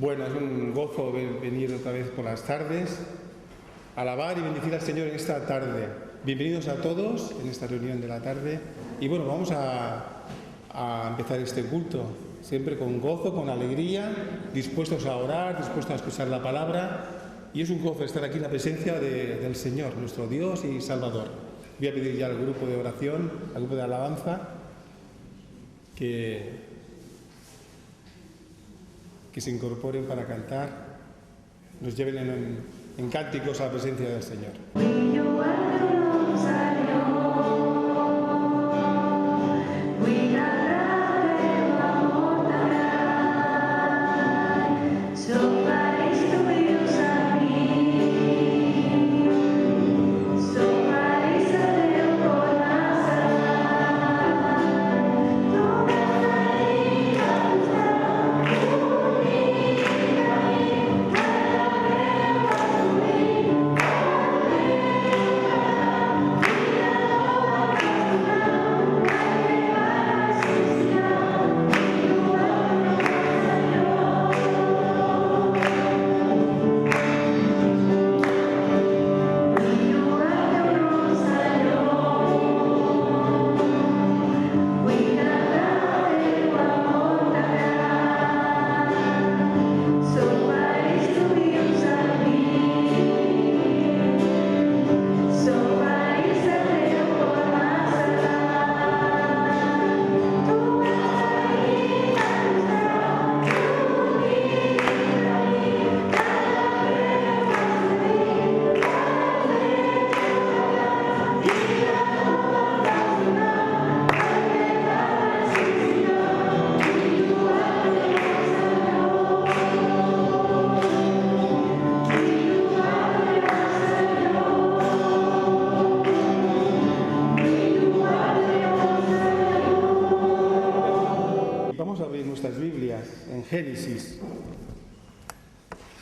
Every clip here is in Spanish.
Bueno, es un gozo venir otra vez por las tardes, alabar y bendecir al Señor en esta tarde. Bienvenidos a todos en esta reunión de la tarde. Y bueno, vamos a empezar este culto, siempre con gozo, con alegría, dispuestos a orar, dispuestos a escuchar la palabra. Y es un gozo estar aquí en la presencia del Señor, nuestro Dios y Salvador. Voy a pedir ya al grupo de oración, al grupo de alabanza, que se incorporen para cantar, nos lleven en cánticos a la presencia del Señor.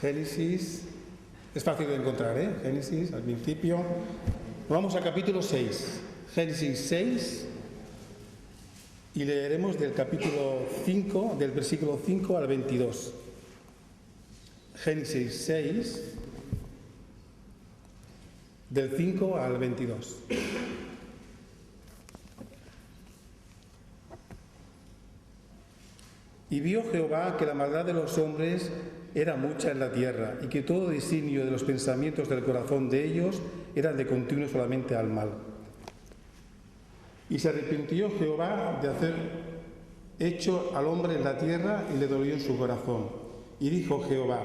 Génesis, es fácil de encontrar, Génesis, al principio. Vamos a capítulo 6, Génesis 6, y leeremos del capítulo 5, del versículo 5 al 22. Génesis 6, del 5 al 22. Y vio Jehová que la maldad de los hombres era mucha en la tierra, y que todo designio de los pensamientos del corazón de ellos era de continuo solamente al mal. Y se arrepintió Jehová de hacer hecho al hombre en la tierra, y le dolió en su corazón. Y dijo Jehová: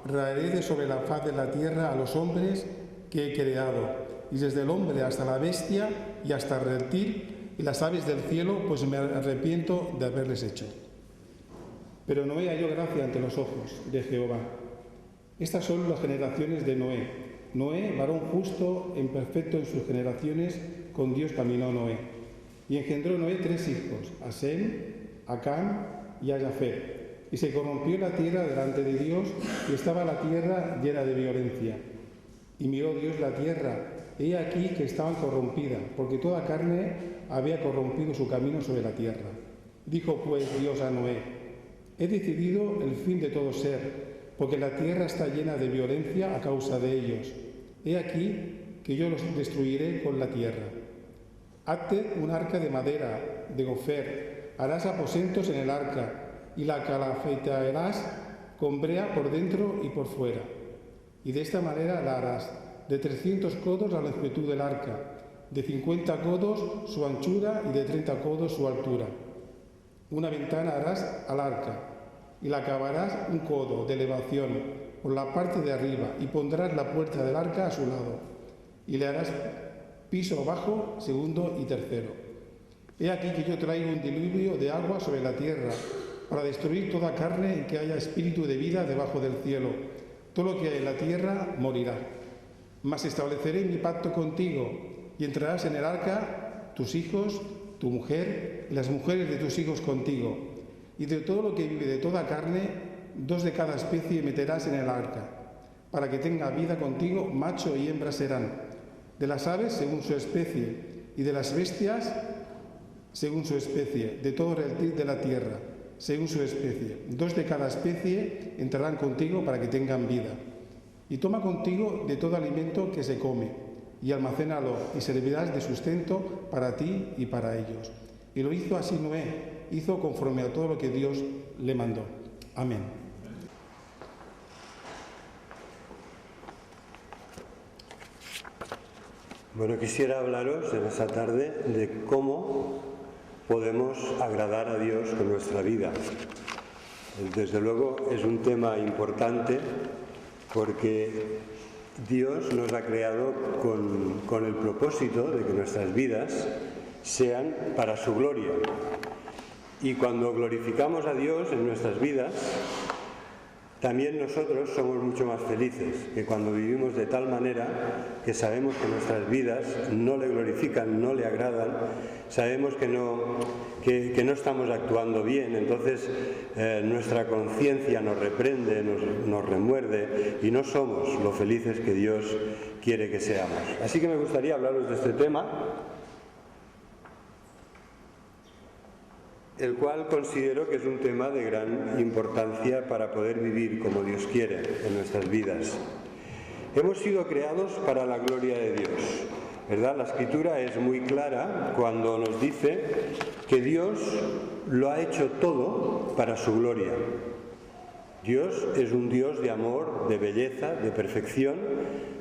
raeré de sobre la faz de la tierra a los hombres que he creado, y desde el hombre hasta la bestia y hasta el reptil y las aves del cielo, pues me arrepiento de haberles hecho. Pero Noé halló gracia ante los ojos de Jehová. Estas son las generaciones de Noé. Noé, varón justo, perfecto en sus generaciones, con Dios caminó Noé. Y engendró Noé 3 hijos, a Sem, a Cam y a Jafet. Y se corrompió la tierra delante de Dios, y estaba la tierra llena de violencia. Y miró Dios la tierra, he aquí que estaban corrompida, porque toda carne había corrompido su camino sobre la tierra. Dijo pues Dios a Noé: he decidido el fin de todo ser, porque la tierra está llena de violencia a causa de ellos. He aquí que yo los destruiré con la tierra. Hazte un arca de madera, de gofer, harás aposentos en el arca, y la calafetarás con brea por dentro y por fuera. Y de esta manera la harás, de 300 codos la longitud del arca, de 50 codos su anchura y de 30 codos su altura. Una ventana harás al arca, y la acabarás un codo de elevación por la parte de arriba, y pondrás la puerta del arca a su lado, y le harás piso bajo, segundo y tercero. He aquí que yo traigo un diluvio de agua sobre la tierra, para destruir toda carne en que haya espíritu de vida debajo del cielo. Todo lo que hay en la tierra morirá. Mas estableceré mi pacto contigo, y entrarás en el arca tus hijos, tu mujer y las mujeres de tus hijos contigo. Y de todo lo que vive de toda carne, 2 de cada especie meterás en el arca, para que tenga vida contigo, macho y hembra serán. De las aves según su especie, y de las bestias según su especie, de todo reptil de la tierra. según su especie. 2 de cada especie entrarán contigo para que tengan vida. Y toma contigo de todo alimento que se come, y almacénalo, y servirás de sustento para ti y para ellos. Y lo hizo así Noé, hizo conforme a todo lo que Dios le mandó. Amén. Bueno, quisiera hablaros en esta tarde de cómo podemos agradar a Dios con nuestra vida. Desde luego es un tema importante porque Dios nos ha creado con el propósito de que nuestras vidas sean para su gloria. Y cuando glorificamos a Dios en nuestras vidas, también nosotros somos mucho más felices que cuando vivimos de tal manera que sabemos que nuestras vidas no le glorifican, no le agradan, sabemos que no estamos actuando bien, entonces nuestra conciencia nos reprende, nos remuerde y no somos lo felices que Dios quiere que seamos. Así que me gustaría hablaros de este tema, el cual considero que es un tema de gran importancia para poder vivir como Dios quiere en nuestras vidas. Hemos sido creados para la gloria de Dios, ¿verdad? La Escritura es muy clara cuando nos dice que Dios lo ha hecho todo para su gloria. Dios es un Dios de amor, de belleza, de perfección.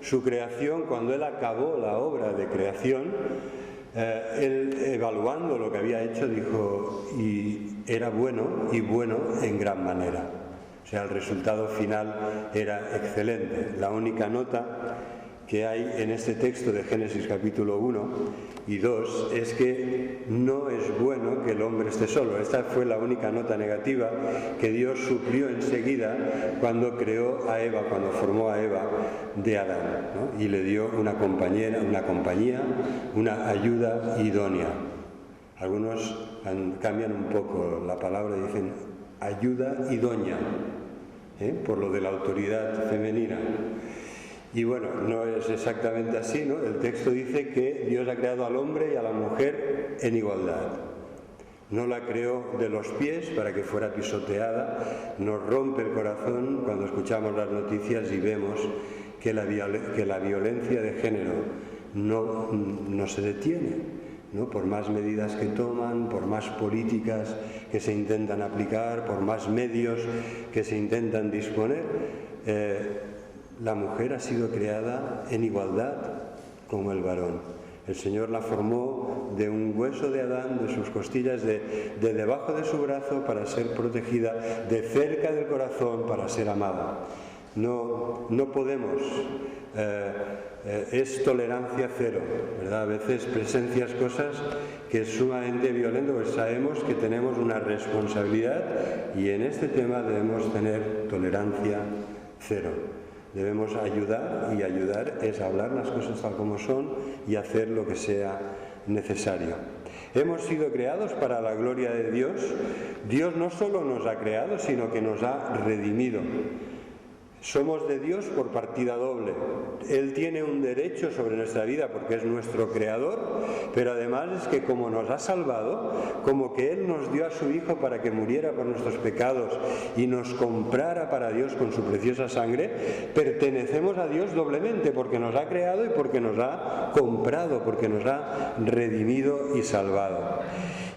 Su creación, cuando Él acabó la obra de creación, Él, evaluando lo que había hecho, dijo, y era bueno, y bueno en gran manera. O sea, el resultado final era excelente. La única nota que hay en este texto de Génesis capítulo 1 y 2 es que no es bueno que el hombre esté solo. Esta fue la única nota negativa que Dios suplió enseguida cuando creó a Eva, cuando formó a Eva de Adán, ¿no? Y le dio una compañía, una ayuda idónea. Algunos cambian un poco la palabra y dicen ayuda idónea, por lo de la autoridad femenina. Y bueno, no es exactamente así, ¿no? El texto dice que Dios ha creado al hombre y a la mujer en igualdad. No la creó de los pies para que fuera pisoteada. Nos rompe el corazón cuando escuchamos las noticias y vemos que la violencia de género no se detiene, ¿no? Por más medidas que toman, por más políticas que se intentan aplicar, por más medios que se intentan disponer, la mujer ha sido creada en igualdad como el varón. El Señor la formó de un hueso de Adán, de sus costillas, de debajo de su brazo para ser protegida, de cerca del corazón para ser amada. No podemos, es tolerancia cero, ¿verdad? A veces presencias cosas que es sumamente violento, pues sabemos que tenemos una responsabilidad y en este tema debemos tener tolerancia cero. Debemos ayudar, y ayudar es hablar las cosas tal como son y hacer lo que sea necesario. Hemos sido creados para la gloria de Dios. Dios no solo nos ha creado, sino que nos ha redimido. Somos de Dios por partida doble. Él tiene un derecho sobre nuestra vida porque es nuestro creador, pero además es que como nos ha salvado, como que Él nos dio a su Hijo para que muriera por nuestros pecados y nos comprara para Dios con su preciosa sangre, pertenecemos a Dios doblemente porque nos ha creado y porque nos ha comprado, porque nos ha redimido y salvado.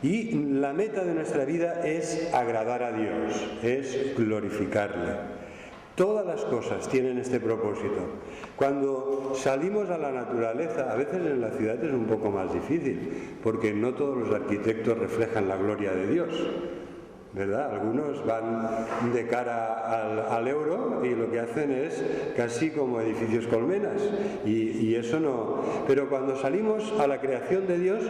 Y la meta de nuestra vida es agradar a Dios, es glorificarle. Todas las cosas tienen este propósito. Cuando salimos a la naturaleza, a veces en la ciudad es un poco más difícil, porque no todos los arquitectos reflejan la gloria de Dios, ¿verdad? Algunos van de cara al euro y lo que hacen es casi como edificios colmenas y eso no. Pero cuando salimos a la creación de Dios,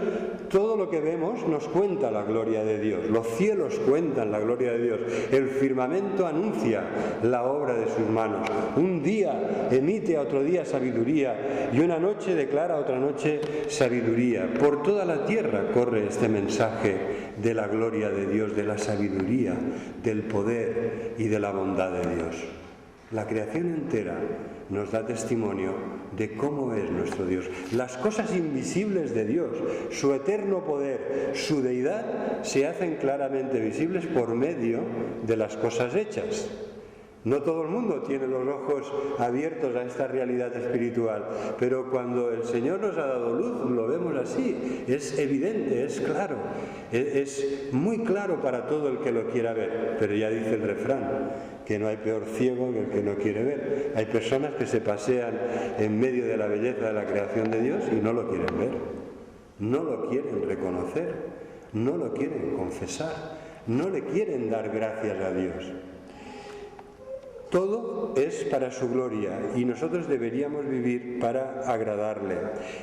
todo lo que vemos nos cuenta la gloria de Dios. Los cielos cuentan la gloria de Dios. El firmamento anuncia la obra de sus manos. Un día emite a otro día sabiduría y una noche declara a otra noche sabiduría. Por toda la tierra corre este mensaje de la gloria de Dios, de la sabiduría, del poder y de la bondad de Dios. La creación entera nos da testimonio de cómo es nuestro Dios. Las cosas invisibles de Dios, su eterno poder, su deidad, se hacen claramente visibles por medio de las cosas hechas. No todo el mundo tiene los ojos abiertos a esta realidad espiritual, pero cuando el Señor nos ha dado luz, lo vemos así. Es evidente, es claro, es muy claro para todo el que lo quiera ver. Pero ya dice el refrán, que no hay peor ciego que el que no quiere ver. Hay personas que se pasean en medio de la belleza de la creación de Dios y no lo quieren ver, no lo quieren reconocer, no lo quieren confesar, no le quieren dar gracias a Dios. Todo es para su gloria y nosotros deberíamos vivir para agradarle.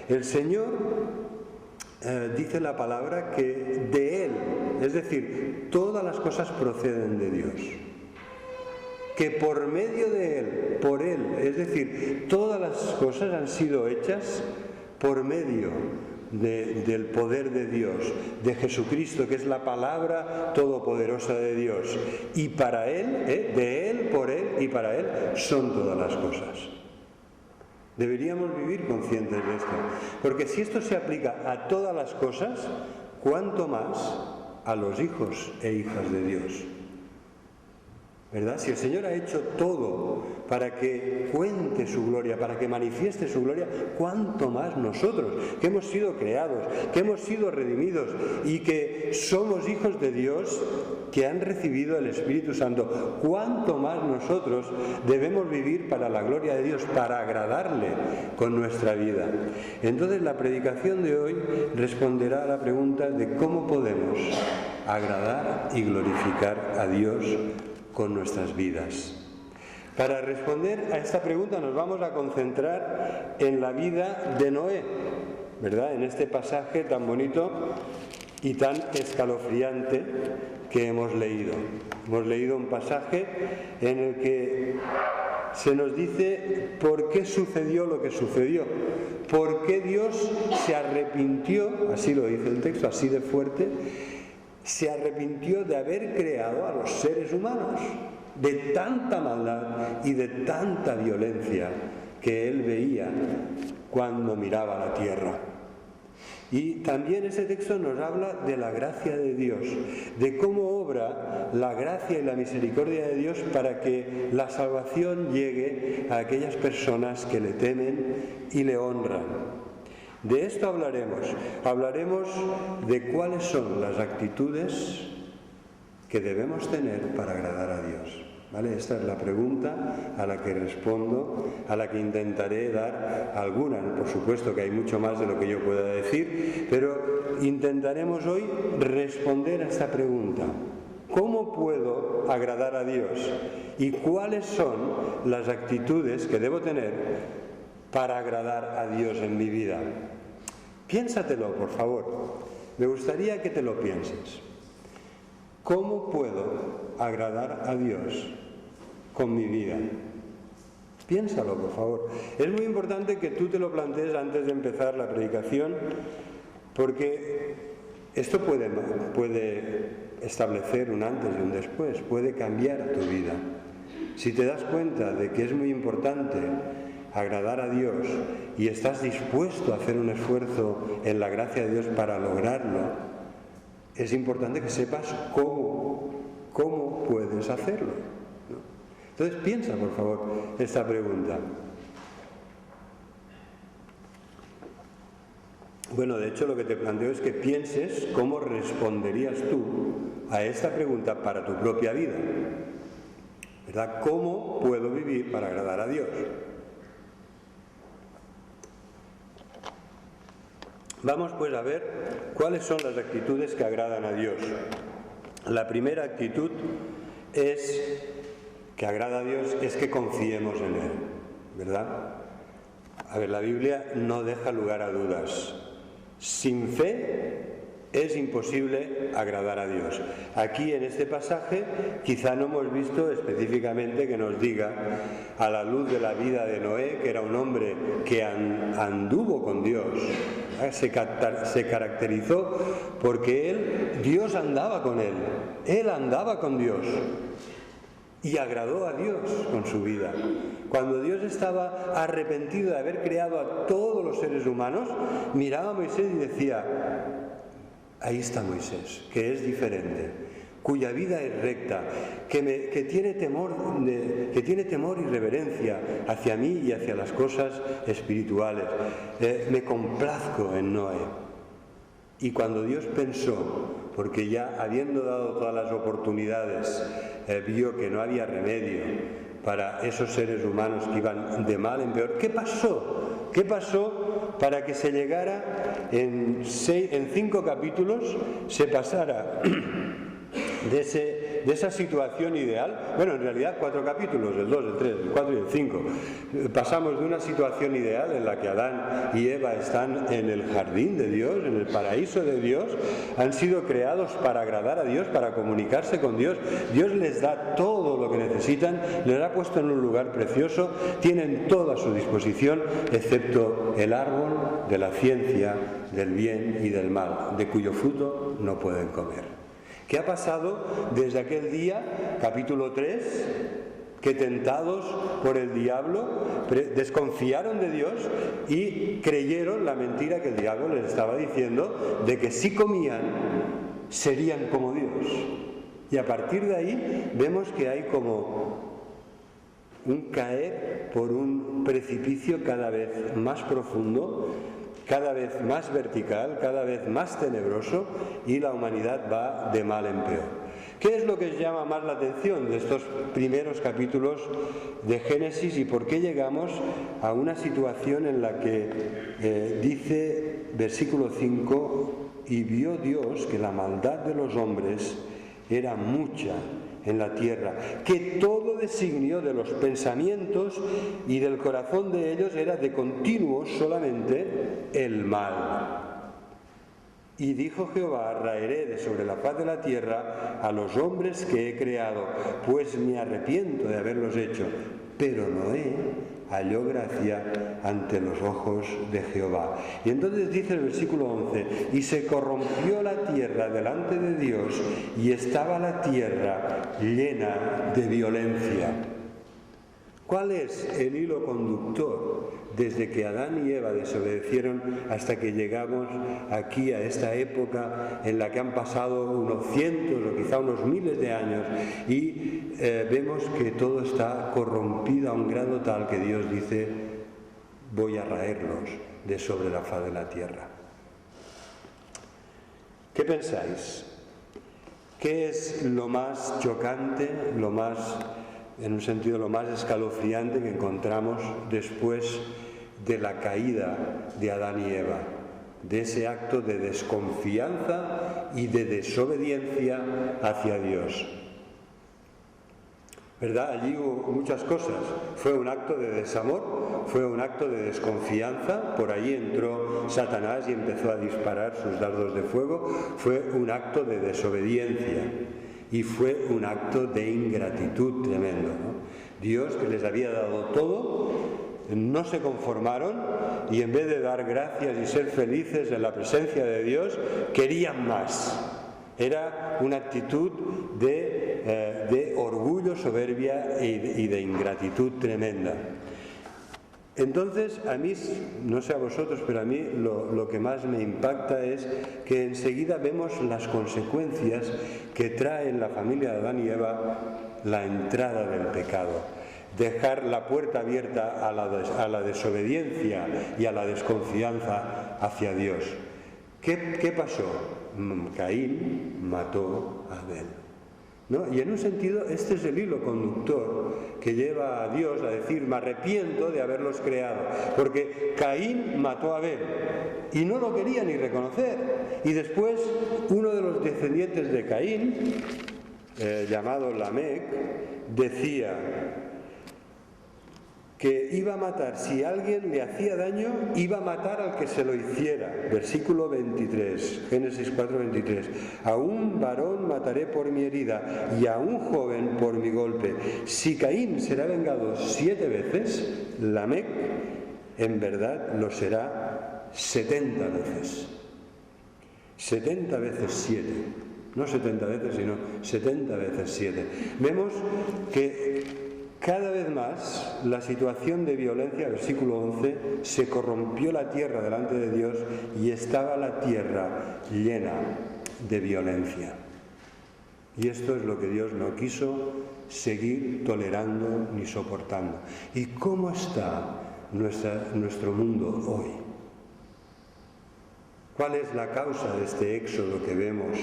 El Señor dice la palabra que de Él, es decir, todas las cosas proceden de Dios. Que por medio de Él, por Él, es decir, todas las cosas han sido hechas por medio del poder de Dios, de Jesucristo, que es la palabra todopoderosa de Dios. Y para Él, de Él, por Él y para Él, son todas las cosas. Deberíamos vivir conscientes de esto, porque si esto se aplica a todas las cosas, ¿cuánto más a los hijos e hijas de Dios? ¿Verdad? Si el Señor ha hecho todo para que cuente su gloria, para que manifieste su gloria, ¿cuánto más nosotros, que hemos sido creados, que hemos sido redimidos y que somos hijos de Dios, que han recibido el Espíritu Santo? ¿Cuánto más nosotros debemos vivir para la gloria de Dios, para agradarle con nuestra vida? Entonces la predicación de hoy responderá a la pregunta de cómo podemos agradar y glorificar a Dios con nuestras vidas. Para responder a esta pregunta nos vamos a concentrar en la vida de Noé, ¿verdad? En este pasaje tan bonito y tan escalofriante que hemos leído. Hemos leído un pasaje en el que se nos dice por qué sucedió lo que sucedió, por qué Dios se arrepintió, así lo dice el texto, así de fuerte, se arrepintió de haber creado a los seres humanos, de tanta maldad y de tanta violencia que él veía cuando miraba la tierra. Y también ese texto nos habla de la gracia de Dios, de cómo obra la gracia y la misericordia de Dios para que la salvación llegue a aquellas personas que le temen y le honran. De esto hablaremos de cuáles son las actitudes que debemos tener para agradar a Dios. ¿Vale? Esta es la pregunta a la que respondo, a la que intentaré dar alguna. Por supuesto que hay mucho más de lo que yo pueda decir, pero intentaremos hoy responder a esta pregunta. ¿Cómo puedo agradar a Dios? ¿Y cuáles son las actitudes que debo tener para agradar a Dios en mi vida? Piénsatelo, por favor. Me gustaría que te lo pienses. ¿Cómo puedo agradar a Dios con mi vida? Piénsalo, por favor. Es muy importante que tú te lo plantees antes de empezar la predicación, porque esto puede establecer un antes y un después, puede cambiar tu vida. Si te das cuenta de que es muy importante agradar a Dios y estás dispuesto a hacer un esfuerzo en la gracia de Dios para lograrlo, es importante que sepas cómo puedes hacerlo, ¿no? Entonces piensa, por favor, esta pregunta. Bueno, de hecho lo que te planteo es que pienses cómo responderías tú a esta pregunta para tu propia vida, ¿verdad? ¿Cómo puedo vivir para agradar a Dios? Vamos pues a ver cuáles son las actitudes que agradan a Dios. La primera actitud que agrada a Dios es que confiemos en Él, ¿verdad? A ver, la Biblia no deja lugar a dudas. Sin fe es imposible agradar a Dios. Aquí en este pasaje quizá no hemos visto específicamente que nos diga, a la luz de la vida de Noé, que era un hombre que anduvo con Dios, se caracterizó porque Dios andaba con él andaba con Dios. y agradó a Dios con su vida. Cuando Dios estaba arrepentido de haber creado a todos los seres humanos, miraba a Moisés y decía: ahí está Moisés, que es diferente, cuya vida es recta, que tiene temor y reverencia hacia mí y hacia las cosas espirituales. Me complazco en Noé. Y cuando Dios pensó, porque ya habiendo dado todas las oportunidades, vio que no había remedio para esos seres humanos que iban de mal en peor, ¿qué pasó? ¿Qué pasó para que se llegara en 5 capítulos, se pasara de esa situación ideal? Bueno, en realidad 4 capítulos, el 2, el 3, el 4 y el 5. Pasamos de una situación ideal en la que Adán y Eva están en el jardín de Dios, en el paraíso de Dios, han sido creados para agradar a Dios, para comunicarse con Dios. Dios les da todo lo que necesitan, les ha puesto en un lugar precioso, tienen todo a su disposición, excepto el árbol de la ciencia del bien y del mal, de cuyo fruto no pueden comer. ¿Qué ha pasado desde aquel día, capítulo 3, que tentados por el diablo desconfiaron de Dios y creyeron la mentira que el diablo les estaba diciendo de que si comían serían como Dios? Y a partir de ahí vemos que hay como un caer por un precipicio cada vez más profundo, cada vez más vertical, cada vez más tenebroso, y la humanidad va de mal en peor. ¿Qué es lo que llama más la atención de estos primeros capítulos de Génesis y por qué llegamos a una situación en la que dice, versículo 5, y vio Dios que la maldad de los hombres era mucha en la tierra, que todo designio de los pensamientos y del corazón de ellos era de continuo solamente el mal. Y dijo Jehová: raeré de sobre la faz de la tierra a los hombres que he creado, pues me arrepiento de haberlos hecho. Pero Noé halló gracia ante los ojos de Jehová. Y entonces dice el versículo 11: y se corrompió la tierra delante de Dios, y estaba la tierra llena de violencia. ¿Cuál es el hilo conductor desde que Adán y Eva desobedecieron hasta que llegamos aquí a esta época en la que han pasado unos cientos o quizá unos miles de años y vemos que todo está corrompido a un grado tal que Dios dice: voy a raerlos de sobre la faz de la tierra? ¿Qué pensáis? ¿Qué es lo más chocante, lo más, en un sentido, lo más escalofriante que encontramos después de la caída de Adán y Eva, de ese acto de desconfianza y de desobediencia hacia Dios? ¿Verdad? Allí hubo muchas cosas. Fue un acto de desamor, fue un acto de desconfianza, por ahí entró Satanás y empezó a disparar sus dardos de fuego, fue un acto de desobediencia. Y fue un acto de ingratitud tremendo, ¿no? Dios, que les había dado todo, no se conformaron y en vez de dar gracias y ser felices en la presencia de Dios, querían más. Era una actitud de orgullo, soberbia y de ingratitud tremenda. Entonces, a mí, no sé a vosotros, pero a mí lo que más me impacta es que enseguida vemos las consecuencias que trae en la familia de Adán y Eva la entrada del pecado. Dejar la puerta abierta a la desobediencia y a la desconfianza hacia Dios. ¿Qué pasó? Caín mató a Abel, ¿no? Y en un sentido este es el hilo conductor que lleva a Dios a decir: me arrepiento de haberlos creado, porque Caín mató a Abel y no lo quería ni reconocer. Y después uno de los descendientes de Caín, llamado Lamec, decía que iba a matar, si alguien le hacía daño, iba a matar al que se lo hiciera. Versículo 23, Génesis 4:23. A un varón mataré por mi herida y a un joven por mi golpe. Si Caín será vengado 7 veces, Lamec en verdad lo será 70 veces. 70 veces 7. no 70 veces, sino 70 veces 7. Vemos que cada vez más la situación de violencia, versículo 11, se corrompió la tierra delante de Dios y estaba la tierra llena de violencia. Y esto es lo que Dios no quiso seguir tolerando ni soportando. ¿Y cómo está nuestro mundo hoy? ¿Cuál es la causa de este éxodo que vemos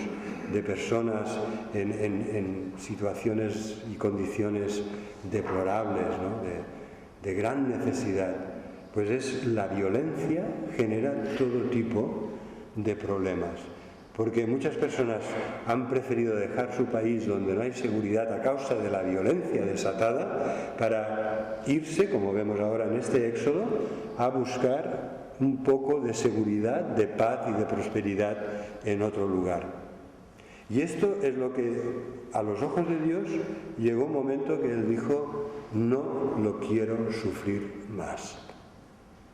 de personas en situaciones y condiciones deplorables, ¿no? de gran necesidad? Pues es la violencia, genera todo tipo de problemas. Porque muchas personas han preferido dejar su país donde no hay seguridad a causa de la violencia desatada para irse, como vemos ahora en este éxodo, a buscar un poco de seguridad, de paz y de prosperidad en otro lugar. Y esto es lo que a los ojos de Dios llegó un momento que Él dijo: no lo quiero sufrir más,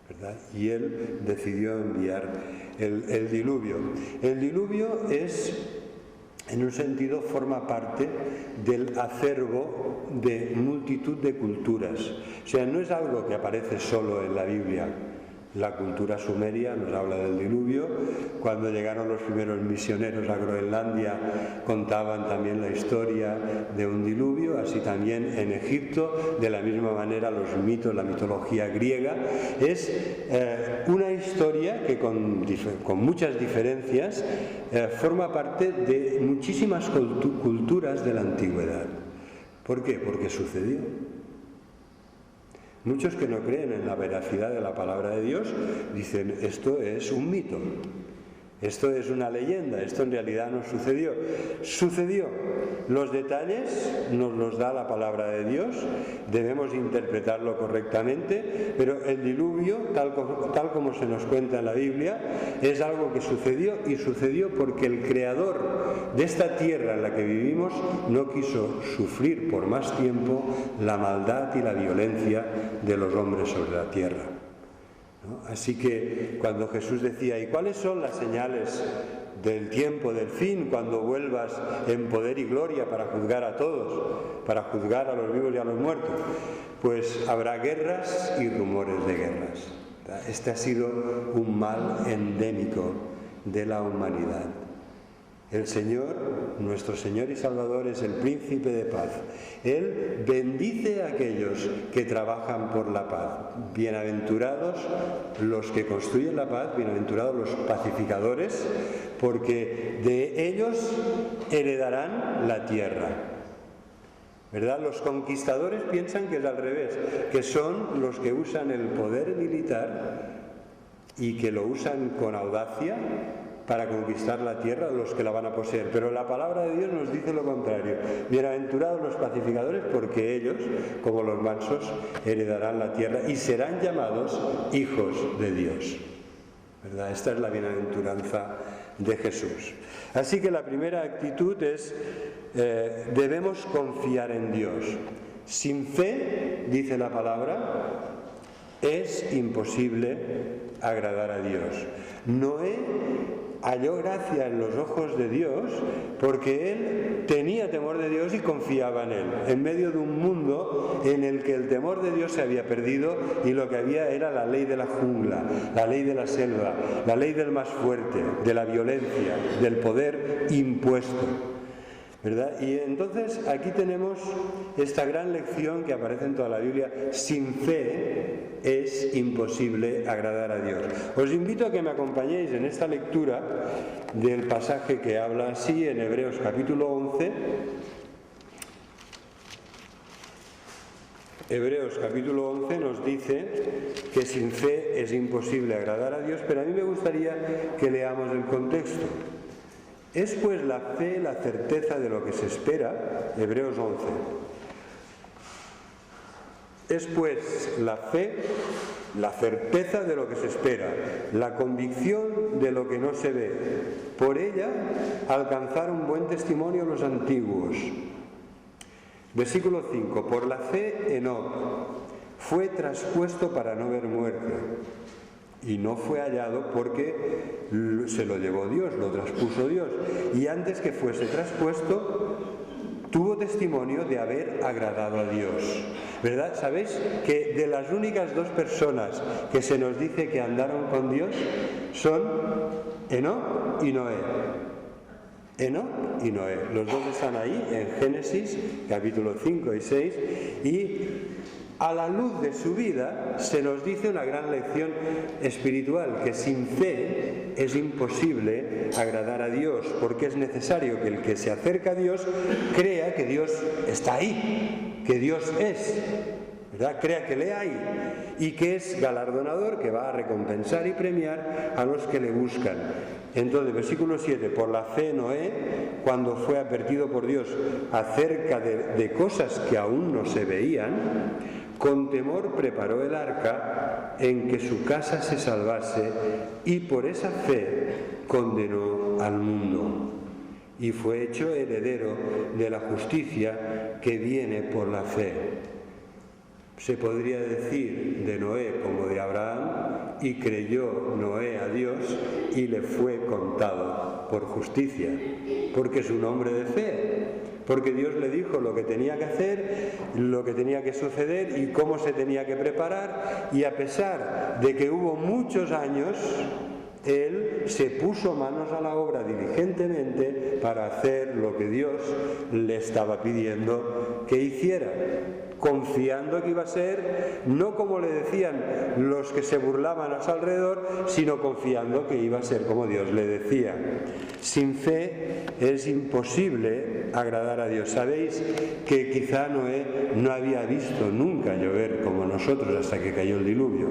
¿verdad? Y Él decidió enviar el diluvio. El diluvio en un sentido, forma parte del acervo de multitud de culturas. O sea, no es algo que aparece solo en la Biblia. La cultura sumeria nos habla del diluvio. Cuando llegaron los primeros misioneros a Groenlandia contaban también la historia de un diluvio, así también en Egipto, de la misma manera los mitos, la mitología griega. Es una historia que con muchas diferencias forma parte de muchísimas culturas de la antigüedad. ¿Por qué? Porque sucedió. Muchos que no creen en la veracidad de la palabra de Dios dicen: esto es un mito, esto es una leyenda, esto en realidad no sucedió. Sucedió. Los detalles nos los da la palabra de Dios, debemos interpretarlo correctamente, pero el diluvio, tal como se nos cuenta en la Biblia, es algo que sucedió, y sucedió porque el creador de esta tierra en la que vivimos no quiso sufrir por más tiempo la maldad y la violencia de los hombres sobre la tierra, ¿no? Así que cuando Jesús decía: ¿y cuáles son las señales del tiempo, del fin, cuando vuelvas en poder y gloria para juzgar a todos, para juzgar a los vivos y a los muertos? Pues habrá guerras y rumores de guerras. Este ha sido un mal endémico de la humanidad. El Señor, nuestro Señor y Salvador, es el príncipe de paz. Él bendice a aquellos que trabajan por la paz. Bienaventurados los que construyen la paz, bienaventurados los pacificadores, porque de ellos heredarán la tierra. ¿Verdad? Los conquistadores piensan que es al revés, que son los que usan el poder militar y que lo usan con audacia para conquistar la tierra, los que la van a poseer. Pero la palabra de Dios nos dice lo contrario: bienaventurados los pacificadores, porque ellos, como los mansos, heredarán la tierra y serán llamados hijos de Dios. ¿Verdad? Esta es la bienaventuranza de Jesús. Así que la primera actitud es: debemos confiar en Dios. Sin fe, dice la palabra, es imposible agradar a Dios. Noé halló gracia en los ojos de Dios porque él tenía temor de Dios y confiaba en Él, en medio de un mundo en el que el temor de Dios se había perdido y lo que había era la ley de la jungla, la ley de la selva, la ley del más fuerte, de la violencia, del poder impuesto, ¿verdad? Y entonces aquí tenemos esta gran lección que aparece en toda la Biblia: sin fe es imposible agradar a Dios. Os invito a que me acompañéis en esta lectura del pasaje que habla así en Hebreos capítulo 11. Hebreos capítulo 11 nos dice que sin fe es imposible agradar a Dios, pero a mí me gustaría que leamos el contexto. Es pues la fe la certeza de lo que se espera, Hebreos 11. Es pues la fe la certeza de lo que se espera, la convicción de lo que no se ve. Por ella alcanzaron buen testimonio los antiguos. Versículo 5. Por la fe Enoc fue traspuesto para no ver muerte, y no fue hallado porque se lo llevó Dios, lo traspuso Dios. Y antes que fuese traspuesto, tuvo testimonio de haber agradado a Dios. ¿Verdad? ¿Sabéis que de las únicas dos personas que se nos dice que andaron con Dios son Enoc y Noé? Enoc y Noé. Los dos están ahí en Génesis, capítulo 5 y 6, y a la luz de su vida se nos dice una gran lección espiritual, que sin fe es imposible agradar a Dios, porque es necesario que el que se acerca a Dios crea que Dios está ahí, que Dios es, ¿verdad? Crea que le hay y que es galardonador, que va a recompensar y premiar a los que le buscan. Entonces, versículo 7, por la fe Noé, cuando fue advertido por Dios acerca de cosas que aún no se veían, con temor preparó el arca en que su casa se salvase, y por esa fe condenó al mundo, y fue hecho heredero de la justicia que viene por la fe. Se podría decir de Noé como de Abraham, y creyó Noé a Dios y le fue contado por justicia, porque es un hombre de fe, porque Dios le dijo lo que tenía que hacer, lo que tenía que suceder y cómo se tenía que preparar, y a pesar de que hubo muchos años, él se puso manos a la obra diligentemente para hacer lo que Dios le estaba pidiendo que hiciera, confiando que iba a ser no como le decían los que se burlaban a su alrededor, sino confiando que iba a ser como Dios le decía. Sin fe es imposible agradar a Dios. Sabéis que quizá Noé no había visto nunca llover como nosotros hasta que cayó el diluvio,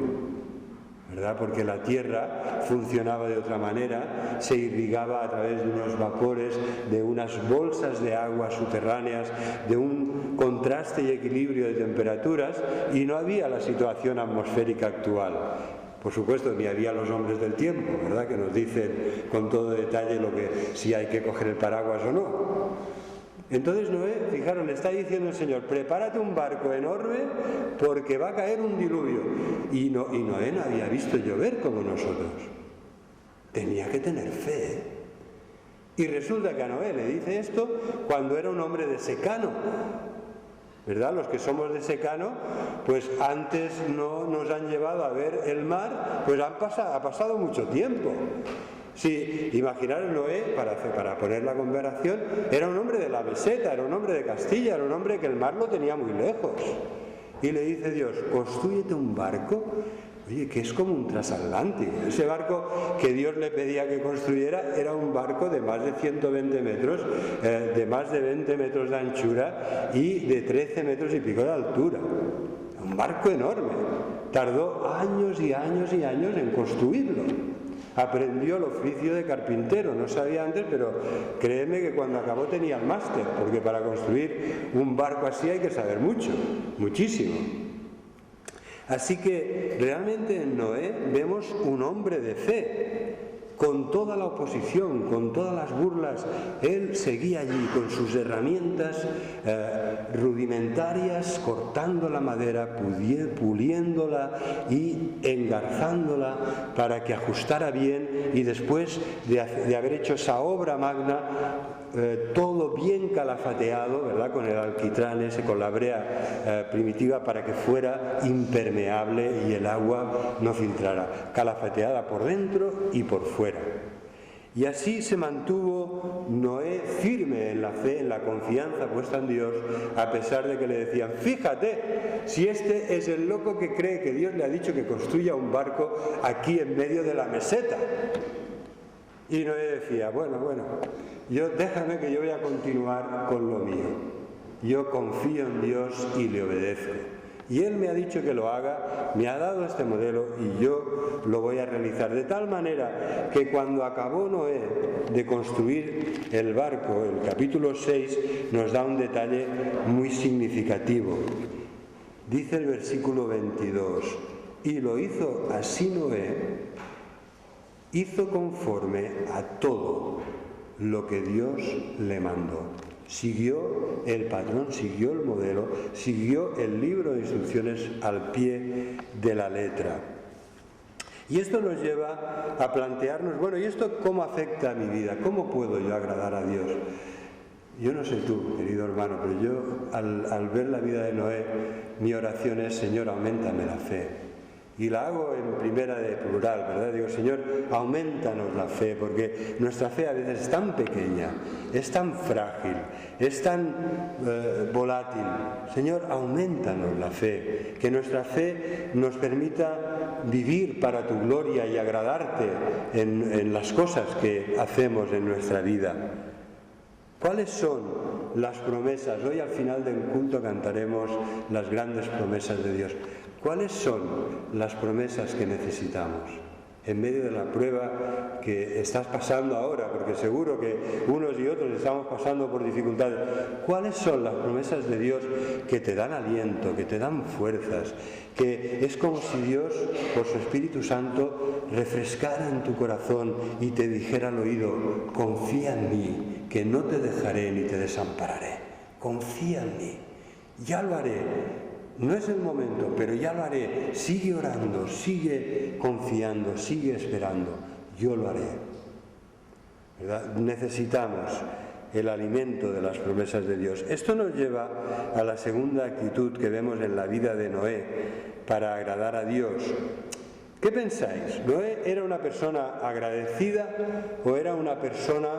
¿verdad? Porque la tierra funcionaba de otra manera, se irrigaba a través de unos vapores, de unas bolsas de agua subterráneas, de un contraste y equilibrio de temperaturas, y no había la situación atmosférica actual. Por supuesto, ni había los hombres del tiempo, ¿verdad?, que nos dicen con todo detalle si hay que coger el paraguas o no. Entonces Noé, fijaros, le está diciendo el Señor, prepárate un barco enorme porque va a caer un diluvio. Y Noé no había visto llover como nosotros. Tenía que tener fe. Y resulta que a Noé le dice esto cuando era un hombre de secano, ¿verdad? Los que somos de secano, pues antes no nos han llevado a ver el mar, pues ha pasado mucho tiempo. Sí, imaginaros Noé, para poner la comparación, era un hombre de la meseta, era un hombre de Castilla, era un hombre que el mar lo tenía muy lejos. Y le dice Dios, construyete un barco, oye, que es como un transatlántico. Ese barco que Dios le pedía que construyera era un barco de más de 120 metros, de más de 20 metros de anchura y de 13 metros y pico de altura. Un barco enorme. Tardó años y años y años en construirlo. Aprendió el oficio de carpintero, no sabía antes, pero créeme que cuando acabó tenía el máster, porque para construir un barco así hay que saber mucho, muchísimo. Así que realmente en Noé vemos un hombre de fe, con toda la oposición, con todas las burlas. Él seguía allí con sus herramientas rudimentarias, cortando la madera, puliéndola y engarzándola para que ajustara bien, y después de haber hecho esa obra magna, todo bien calafateado, ¿verdad?, con el alquitrán ese, con la brea primitiva, para que fuera impermeable y el agua no filtrara, calafateada por dentro y por fuera. Y así se mantuvo Noé firme en la fe, en la confianza puesta en Dios, a pesar de que le decían, fíjate, si este es el loco que cree que Dios le ha dicho que construya un barco aquí en medio de la meseta. Y Noé decía, bueno, déjame que yo voy a continuar con lo mío. Yo confío en Dios y le obedezco. Y Él me ha dicho que lo haga, me ha dado este modelo y yo lo voy a realizar. De tal manera que cuando acabó Noé de construir el barco, el capítulo 6 nos da un detalle muy significativo. Dice el versículo 22, y lo hizo así Noé, hizo conforme a todo lo que Dios le mandó. Siguió el patrón, siguió el modelo, siguió el libro de instrucciones al pie de la letra. Y esto nos lleva a plantearnos, bueno, ¿y esto cómo afecta a mi vida? ¿Cómo puedo yo agradar a Dios? Yo no sé tú, querido hermano, pero yo al ver la vida de Noé, mi oración es: Señor, auméntame la fe. Y la hago en primera de plural, ¿verdad? Digo: Señor, aumentanos la fe, porque nuestra fe a veces es tan pequeña, es tan frágil, es tan volátil. Señor, aumentanos la fe, que nuestra fe nos permita vivir para tu gloria y agradarte en las cosas que hacemos en nuestra vida. ¿Cuáles son las promesas? Hoy al final del culto cantaremos las grandes promesas de Dios. ¿Cuáles son las promesas que necesitamos en medio de la prueba que estás pasando ahora? Porque seguro que unos y otros estamos pasando por dificultades. ¿Cuáles son las promesas de Dios que te dan aliento, que te dan fuerzas? Que es como si Dios, por su Espíritu Santo, refrescara en tu corazón y te dijera al oído: confía en mí, que no te dejaré ni te desampararé. Confía en mí, ya lo haré. No es el momento, pero ya lo haré. Sigue orando, sigue confiando, sigue esperando. Yo lo haré. ¿Verdad? Necesitamos el alimento de las promesas de Dios. Esto nos lleva a la segunda actitud que vemos en la vida de Noé para agradar a Dios. ¿Qué pensáis? ¿Noé era una persona agradecida o era una persona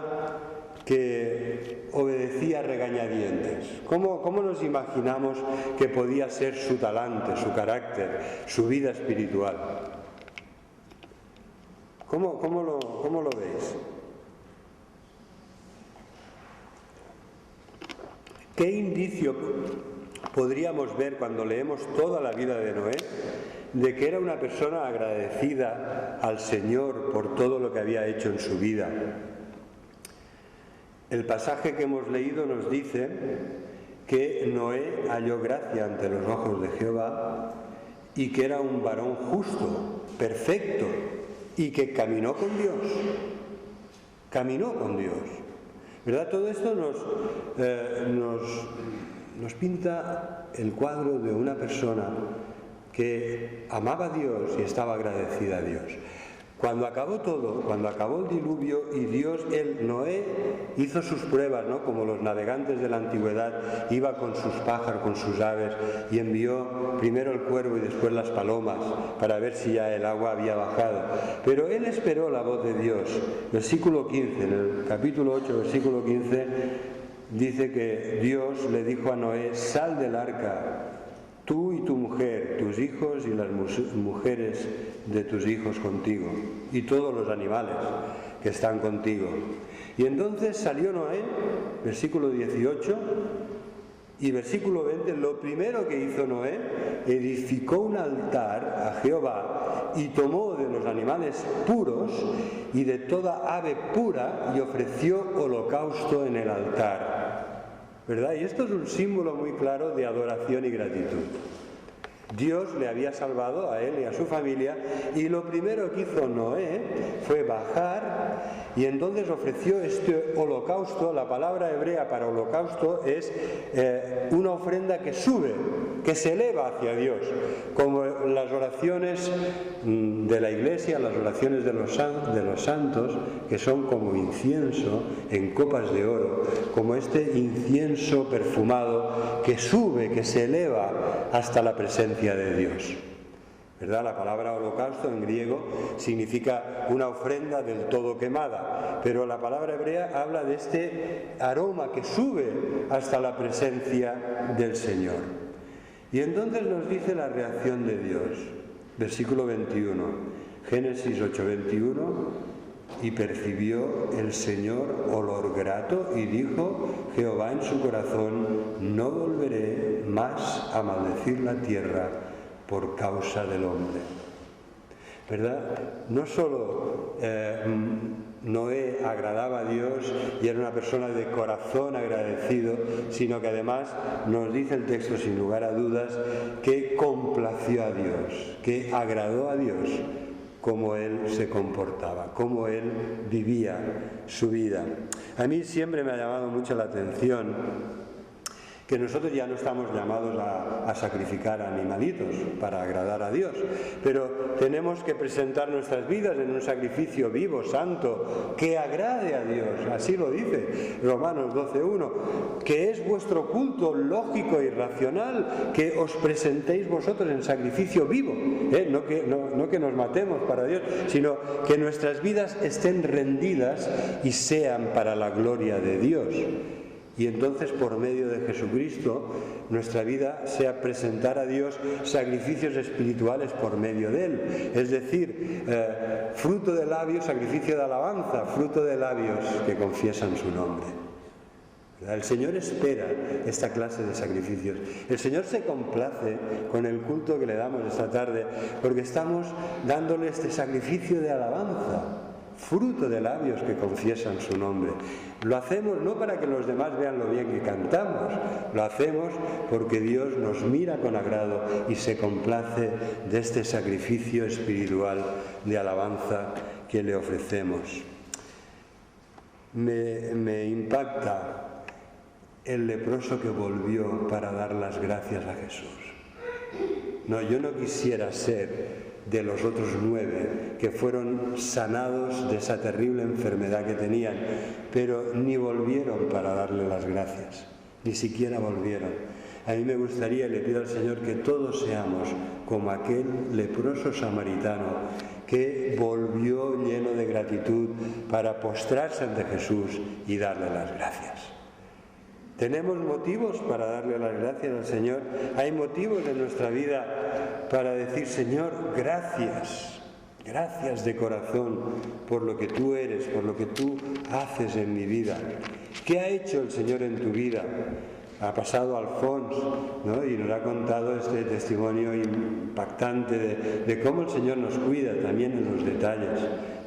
que obedecía a regañadientes? ¿Cómo nos imaginamos que podía ser su talante, su carácter, su vida espiritual? ¿Cómo lo veis? ¿Qué indicio podríamos ver cuando leemos toda la vida de Noé de que era una persona agradecida al Señor por todo lo que había hecho en su vida? El pasaje que hemos leído nos dice que Noé halló gracia ante los ojos de Jehová y que era un varón justo, perfecto, y que caminó con Dios. Caminó con Dios. ¿Verdad? Todo esto nos pinta el cuadro de una persona que amaba a Dios y estaba agradecida a Dios. Cuando acabó todo, cuando acabó el diluvio y Noé hizo sus pruebas, ¿no? Como los navegantes de la antigüedad, iba con sus pájaros, con sus aves, y envió primero el cuervo y después las palomas para ver si ya el agua había bajado. Pero él esperó la voz de Dios. Versículo 15, en el capítulo 8, versículo 15, dice que Dios le dijo a Noé: sal del arca, tú y tu mujer, tus hijos y las mujeres de tus hijos contigo, y todos los animales que están contigo. Y entonces salió Noé, versículo 18 y versículo 20, lo primero que hizo Noé, edificó un altar a Jehová y tomó de los animales puros y de toda ave pura y ofreció holocausto en el altar. ¿Verdad? Y esto es un símbolo muy claro de adoración y gratitud. Dios le había salvado a él y a su familia, y lo primero que hizo Noé fue bajar y entonces ofreció este holocausto. La palabra hebrea para holocausto es una ofrenda que sube, que se eleva hacia Dios, como las oraciones de la Iglesia, las oraciones de los santos, que son como incienso en copas de oro, como este incienso perfumado que sube, que se eleva hasta la presencia de Dios. ¿Verdad? La palabra holocausto en griego significa una ofrenda del todo quemada, pero la palabra hebrea habla de este aroma que sube hasta la presencia del Señor. Y entonces nos dice la reacción de Dios. Versículo 21, Génesis 8:21, y percibió el Señor olor grato y dijo Jehová en su corazón: no volveré más a maldecir la tierra por causa del hombre. ¿Verdad? No solo Noé agradaba a Dios y era una persona de corazón agradecido, sino que además nos dice el texto sin lugar a dudas que complació a Dios, que agradó a Dios cómo él se comportaba, cómo él vivía su vida. A mí siempre me ha llamado mucho la atención que nosotros ya no estamos llamados a sacrificar animalitos para agradar a Dios, pero tenemos que presentar nuestras vidas en un sacrificio vivo, santo, que agrade a Dios. Así lo dice Romanos 12:1, que es vuestro culto lógico y racional, que os presentéis vosotros en sacrificio vivo, no que nos matemos para Dios, sino que nuestras vidas estén rendidas y sean para la gloria de Dios. Y entonces, por medio de Jesucristo, nuestra vida sea presentar a Dios sacrificios espirituales por medio de Él. Es decir, fruto de labios, sacrificio de alabanza, fruto de labios que confiesan su nombre. El Señor espera esta clase de sacrificios. El Señor se complace con el culto que le damos esta tarde, porque estamos dándole este sacrificio de alabanza, fruto de labios que confiesan su nombre. Lo hacemos no para que los demás vean lo bien que cantamos, lo hacemos porque Dios nos mira con agrado y se complace de este sacrificio espiritual de alabanza que le ofrecemos. Me impacta el leproso que volvió para dar las gracias a Jesús. No, yo no quisiera ser de los otros 9 que fueron sanados de esa terrible enfermedad que tenían, pero ni volvieron para darle las gracias, ni siquiera volvieron. A mí me gustaría, y le pido al Señor, que todos seamos como aquel leproso samaritano que volvió lleno de gratitud para postrarse ante Jesús y darle las gracias. ¿Tenemos motivos para darle las gracias al Señor? ¿Hay motivos en nuestra vida para decir, Señor, gracias, gracias de corazón por lo que tú eres, por lo que tú haces en mi vida? ¿Qué ha hecho el Señor en tu vida? Ha pasado Alfons, ¿no? Y nos ha contado este testimonio impactante de cómo el Señor nos cuida también en los detalles,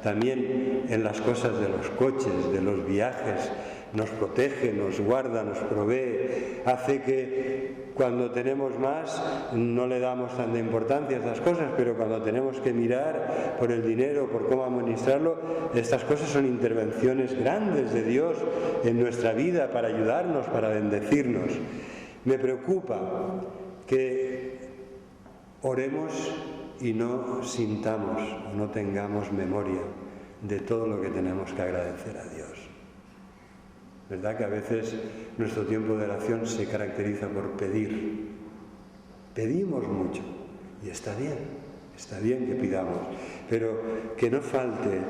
también en las cosas de los coches, de los viajes. Nos protege, nos guarda, nos provee, hace que cuando tenemos más no le damos tanta importancia a estas cosas, pero cuando tenemos que mirar por el dinero, por cómo administrarlo, estas cosas son intervenciones grandes de Dios en nuestra vida para ayudarnos, para bendecirnos. Me preocupa que oremos y no sintamos, no tengamos memoria de todo lo que tenemos que agradecer a Dios. ¿Verdad que a veces nuestro tiempo de oración se caracteriza por pedir? Pedimos mucho y está bien que pidamos, pero que no falte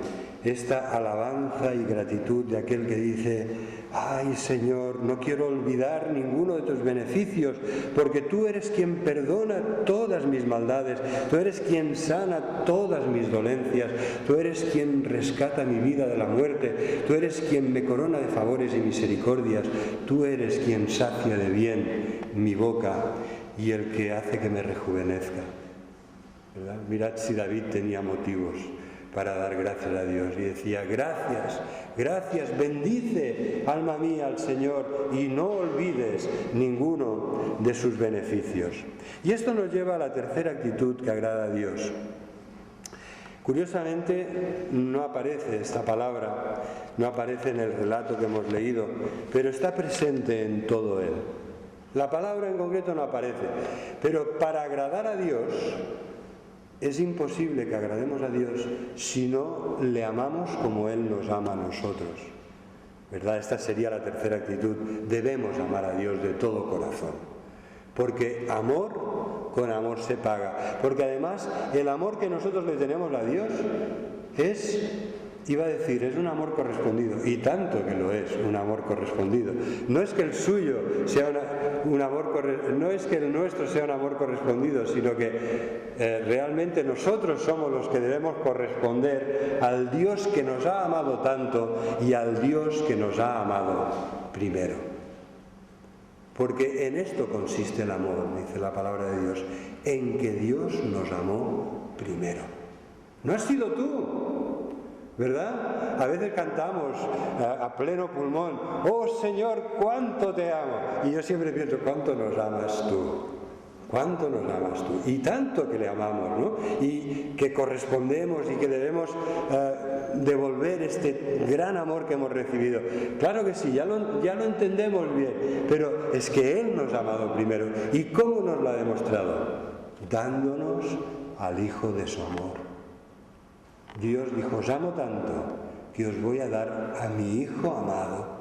esta alabanza y gratitud de aquel que dice, ay Señor, no quiero olvidar ninguno de tus beneficios, porque tú eres quien perdona todas mis maldades, tú eres quien sana todas mis dolencias, tú eres quien rescata mi vida de la muerte, tú eres quien me corona de favores y misericordias, tú eres quien sacia de bien mi boca y el que hace que me rejuvenezca. ¿Verdad? Mirad si David tenía motivos para dar gracias a Dios y decía, gracias, gracias, bendice, alma mía, al Señor y no olvides ninguno de sus beneficios. Y esto nos lleva a la tercera actitud que agrada a Dios. Curiosamente no aparece esta palabra, no aparece en el relato que hemos leído, pero está presente en todo él. La palabra en concreto no aparece, pero para agradar a Dios es imposible que agrademos a Dios si no le amamos como Él nos ama a nosotros. ¿Verdad? Esta sería la tercera actitud. Debemos amar a Dios de todo corazón. Porque amor con amor se paga. Porque además el amor que nosotros le tenemos a Dios es un amor correspondido. Y tanto que lo es, un amor correspondido. No es que el suyo sea no es que el nuestro sea un amor correspondido, sino que realmente nosotros somos los que debemos corresponder al Dios que nos ha amado tanto y al Dios que nos ha amado primero. Porque en esto consiste el amor, dice la palabra de Dios, en que Dios nos amó primero. No has sido tú, ¿verdad? A veces cantamos a pleno pulmón, oh Señor, cuánto te amo. Y yo siempre pienso, ¿cuánto nos amas tú? ¿Cuánto nos amas tú? Y tanto que le amamos, ¿no? Y que correspondemos y que debemos devolver este gran amor que hemos recibido? Claro que sí, ya lo entendemos bien, pero es que Él nos ha amado primero. ¿Y cómo nos lo ha demostrado? Dándonos al Hijo de su amor. Dios dijo: os amo tanto que os voy a dar a mi Hijo amado,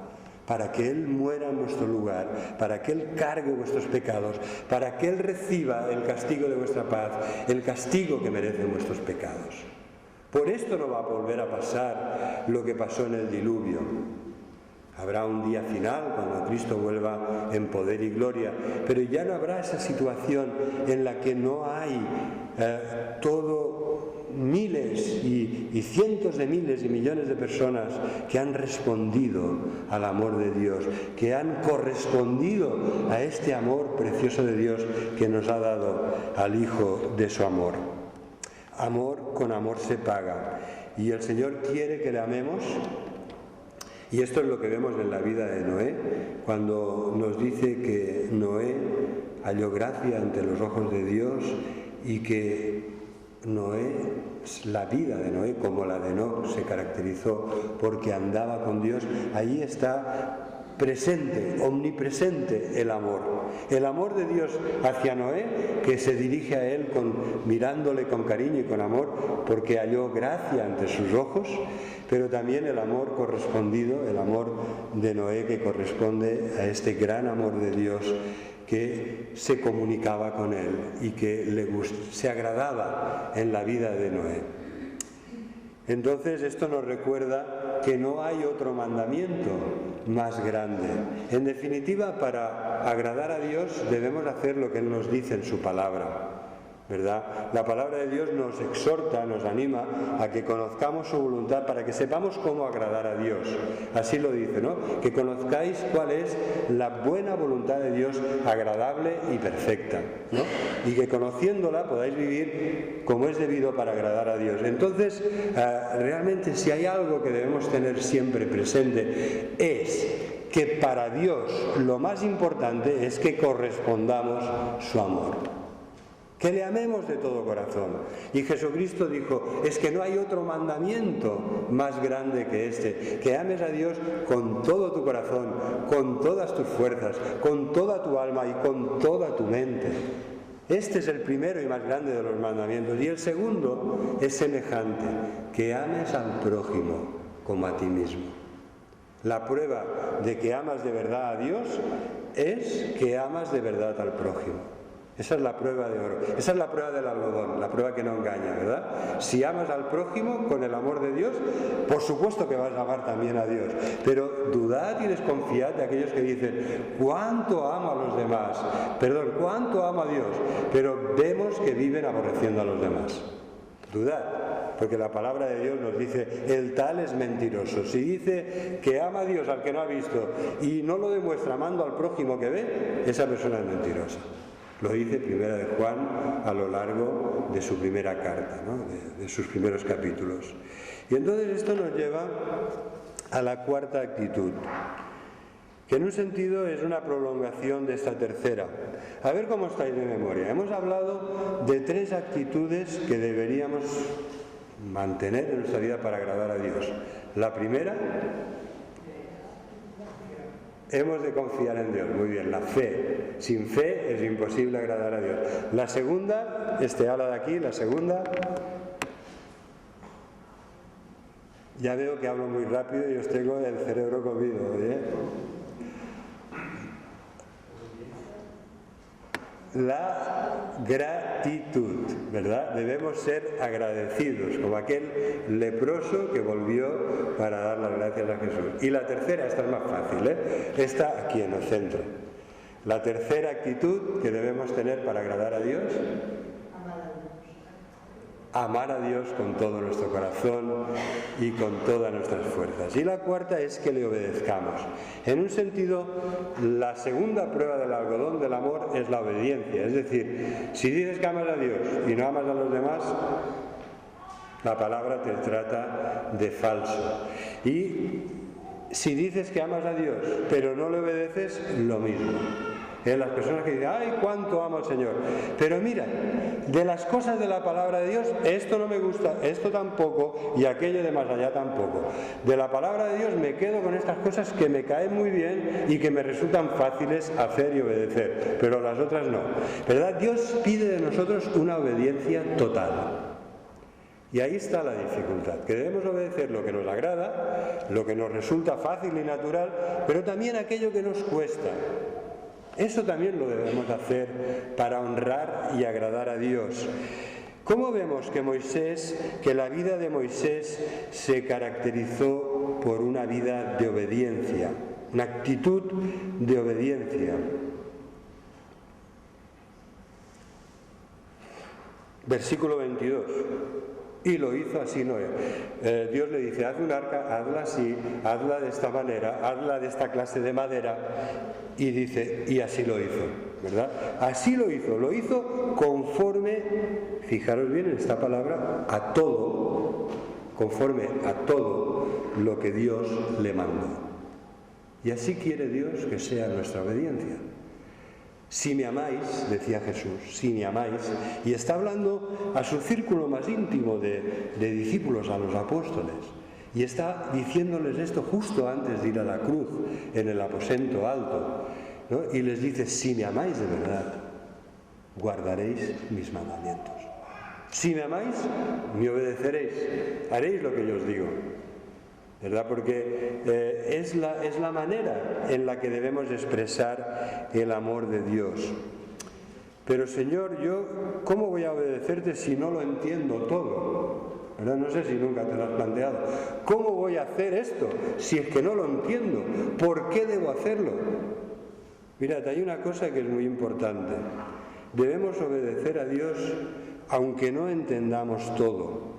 para que Él muera en vuestro lugar, para que Él cargue vuestros pecados, para que Él reciba el castigo de vuestra paz, el castigo que merecen vuestros pecados. Por esto no va a volver a pasar lo que pasó en el diluvio. Habrá un día final cuando Cristo vuelva en poder y gloria, pero ya no habrá esa situación en la que no hay miles y cientos de miles y millones de personas que han respondido al amor de Dios, que han correspondido a este amor precioso de Dios que nos ha dado al Hijo de su amor. Amor con amor se paga, y el Señor quiere que le amemos. Y esto es lo que vemos en la vida de Noé, cuando nos dice que Noé halló gracia ante los ojos de Dios, y que la vida de Noé, como la de Enoc, se caracterizó porque andaba con Dios. Ahí está presente, omnipresente el amor de Dios hacia Noé, que se dirige a él mirándole con cariño y con amor, porque halló gracia ante sus ojos, pero también el amor correspondido, el amor de Noé, que corresponde a este gran amor de Dios que se comunicaba con él y que se agradaba en la vida de Noé. Entonces esto nos recuerda que no hay otro mandamiento más grande. En definitiva, para agradar a Dios debemos hacer lo que Él nos dice en su palabra, ¿verdad? La palabra de Dios nos exhorta, nos anima a que conozcamos su voluntad, para que sepamos cómo agradar a Dios. Así lo dice, ¿no? Que conozcáis cuál es la buena voluntad de Dios, agradable y perfecta, ¿no? Y que conociéndola podáis vivir como es debido para agradar a Dios. Entonces, realmente, si hay algo que debemos tener siempre presente, es que para Dios lo más importante es que correspondamos su amor. Que le amemos de todo corazón. Y Jesucristo dijo: es que no hay otro mandamiento más grande que este, que ames a Dios con todo tu corazón, con todas tus fuerzas, con toda tu alma y con toda tu mente. Este es el primero y más grande de los mandamientos. Y el segundo es semejante: que ames al prójimo como a ti mismo. La prueba de que amas de verdad a Dios es que amas de verdad al prójimo. Esa es la prueba de oro, esa es la prueba del algodón, la prueba que no engaña, ¿verdad? Si amas al prójimo con el amor de Dios, por supuesto que vas a amar también a Dios, pero dudad y desconfiad de aquellos que dicen: ¿cuánto amo a los demás? Perdón, ¿cuánto amo a Dios? Pero vemos que viven aborreciendo a los demás. Dudad, porque la palabra de Dios nos dice: el tal es mentiroso. Si dice que ama a Dios al que no ha visto y no lo demuestra amando al prójimo que ve, esa persona es mentirosa. Lo dice Primera de Juan a lo largo de su primera carta, ¿no? de sus primeros capítulos. Y entonces esto nos lleva a la cuarta actitud, que en un sentido es una prolongación de esta tercera. A ver cómo estáis de memoria. Hemos hablado de 3 actitudes que deberíamos mantener en nuestra vida para agradar a Dios. La primera: hemos de confiar en Dios. Muy bien, la fe. Sin fe es imposible agradar a Dios. La segunda, este ala de aquí, la segunda. Ya veo que hablo muy rápido y os tengo el cerebro comido, ¿eh? La gratitud, ¿verdad? Debemos ser agradecidos, como aquel leproso que volvió para dar las gracias a Jesús. Y la tercera, esta es más fácil, ¿eh? Está aquí en el centro. La tercera actitud que debemos tener para agradar a Dios: amar a Dios con todo nuestro corazón y con todas nuestras fuerzas. Y la cuarta es que le obedezcamos. En un sentido, la segunda prueba del algodón del amor es la obediencia. Es decir, si dices que amas a Dios y no amas a los demás, la palabra te trata de falso. Y si dices que amas a Dios pero no le obedeces, lo mismo. Las personas que dicen, ¡ay, cuánto amo al Señor! Pero mira, de las cosas de la palabra de Dios, esto no me gusta, esto tampoco, y aquello de más allá tampoco. De la palabra de Dios me quedo con estas cosas que me caen muy bien y que me resultan fáciles hacer y obedecer, pero las otras no. ¿Verdad? Dios pide de nosotros una obediencia total. Y ahí está la dificultad, que debemos obedecer lo que nos agrada, lo que nos resulta fácil y natural, pero también aquello que nos cuesta. Eso también lo debemos hacer para honrar y agradar a Dios. ¿Cómo vemos que la vida de Moisés se caracterizó por una vida de obediencia, una actitud de obediencia? Versículo 22. Y lo hizo así Noé. Dios le dice, haz un arca, hazla así, hazla de esta manera, hazla de esta clase de madera. Y dice, y así lo hizo, ¿verdad? Así lo hizo conforme, fijaros bien en esta palabra, a todo, conforme a todo lo que Dios le mandó. Y así quiere Dios que sea nuestra obediencia. Si me amáis, decía Jesús, si me amáis, y está hablando a su círculo más íntimo de discípulos, a los apóstoles, y está diciéndoles esto justo antes de ir a la cruz, en el aposento alto, ¿no? Y les dice, si me amáis de verdad, guardaréis mis mandamientos. Si me amáis, me obedeceréis, haréis lo que yo os digo. ¿Verdad? Porque es la manera en la que debemos expresar el amor de Dios. Pero Señor, yo, ¿cómo voy a obedecerte si no lo entiendo todo? ¿Verdad? No sé si nunca te lo has planteado. ¿Cómo voy a hacer esto si es que no lo entiendo? ¿Por qué debo hacerlo? Mirad, hay una cosa que es muy importante. Debemos obedecer a Dios aunque no entendamos todo.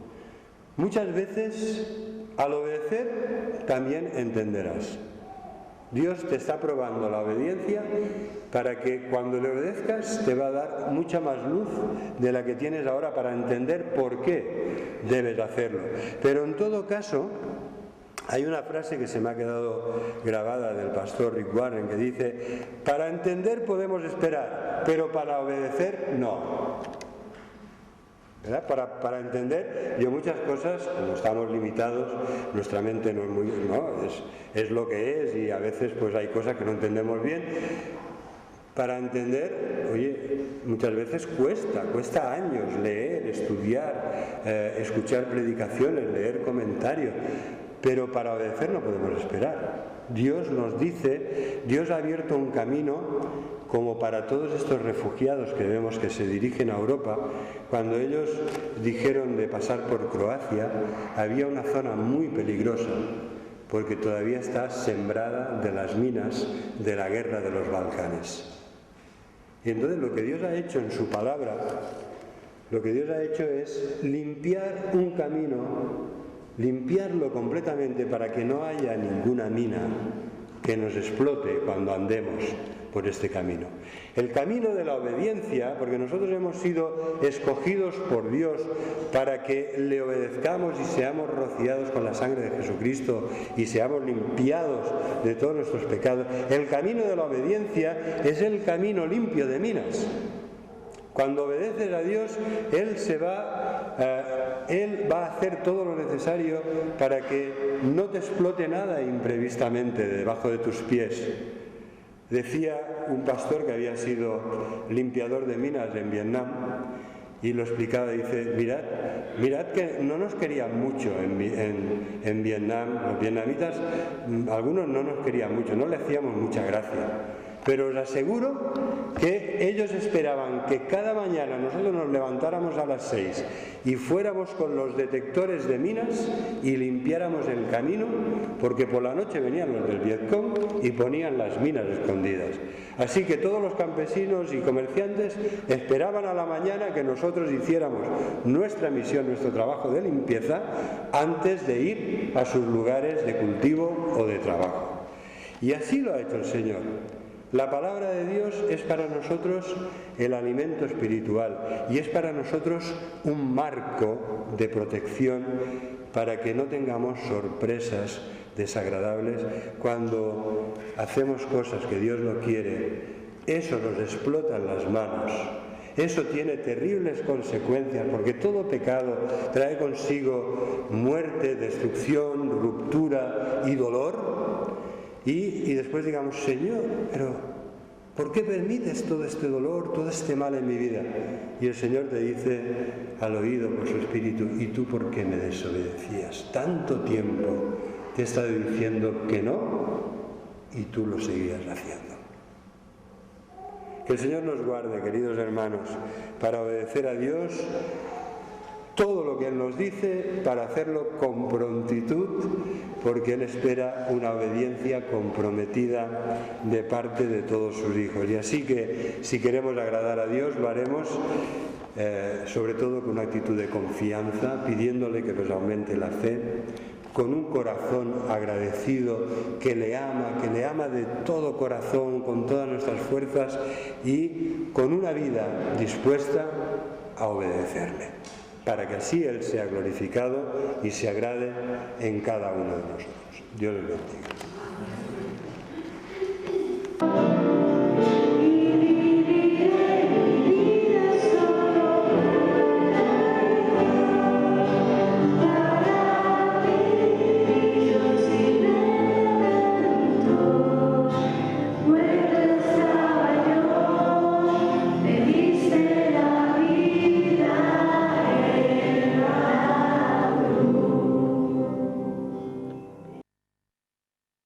Muchas veces, al obedecer, también entenderás. Dios te está probando la obediencia para que cuando le obedezcas te va a dar mucha más luz de la que tienes ahora para entender por qué debes hacerlo. Pero en todo caso, hay una frase que se me ha quedado grabada del pastor Rick Warren que dice, para entender podemos esperar, pero para obedecer no. ¿Verdad? Para entender, yo muchas cosas, como estamos limitados, nuestra mente no es muy, ¿no? Es lo que es y a veces pues hay cosas que no entendemos bien. Para entender, oye, muchas veces cuesta años leer, estudiar, escuchar predicaciones, leer comentarios, pero para obedecer no podemos esperar. Dios nos dice, Dios ha abierto un camino como para todos estos refugiados que vemos que se dirigen a Europa. Cuando ellos dijeron de pasar por Croacia, había una zona muy peligrosa, porque todavía está sembrada de las minas de la guerra de los Balcanes. Y entonces lo que Dios ha hecho en su palabra, lo que Dios ha hecho es limpiar un camino, limpiarlo completamente para que no haya ninguna mina que nos explote cuando andemos por este camino. El camino de la obediencia, porque nosotros hemos sido escogidos por Dios para que le obedezcamos y seamos rociados con la sangre de Jesucristo y seamos limpiados de todos nuestros pecados. El camino de la obediencia es el camino limpio de minas. Cuando obedeces a Dios, Él va a hacer todo lo necesario para que no te explote nada imprevistamente debajo de tus pies. Decía un pastor que había sido limpiador de minas en Vietnam y lo explicaba, dice, mirad que no nos querían mucho en Vietnam, los vietnamitas, algunos no nos querían mucho, no le hacíamos mucha gracia. Pero os aseguro que ellos esperaban que cada mañana nosotros nos levantáramos a las 6 y fuéramos con los detectores de minas y limpiáramos el camino, porque por la noche venían los del Vietcong y ponían las minas escondidas. Así que todos los campesinos y comerciantes esperaban a la mañana que nosotros hiciéramos nuestra misión, nuestro trabajo de limpieza, antes de ir a sus lugares de cultivo o de trabajo. Y así lo ha hecho el Señor. La palabra de Dios es para nosotros el alimento espiritual y es para nosotros un marco de protección para que no tengamos sorpresas desagradables cuando hacemos cosas que Dios no quiere eso nos explota en las manos. Eso tiene terribles consecuencias, porque todo pecado trae consigo muerte, destrucción, ruptura y dolor. Y después digamos, Señor, pero ¿por qué permites todo este dolor, todo este mal en mi vida? Y el Señor te dice al oído por su Espíritu, ¿y tú por qué me desobedecías? Tanto tiempo te he estado diciendo que no y tú lo seguías haciendo. Que el Señor nos guarde, queridos hermanos, para obedecer a Dios todo lo que Él nos dice, para hacerlo con prontitud, porque Él espera una obediencia comprometida de parte de todos sus hijos. Y así que, si queremos agradar a Dios, lo haremos sobre todo con una actitud de confianza, pidiéndole que nos aumente la fe, con un corazón agradecido, que le ama de todo corazón, con todas nuestras fuerzas, y con una vida dispuesta a obedecerle, para que así Él sea glorificado y se agrade en cada uno de nosotros. Dios les bendiga.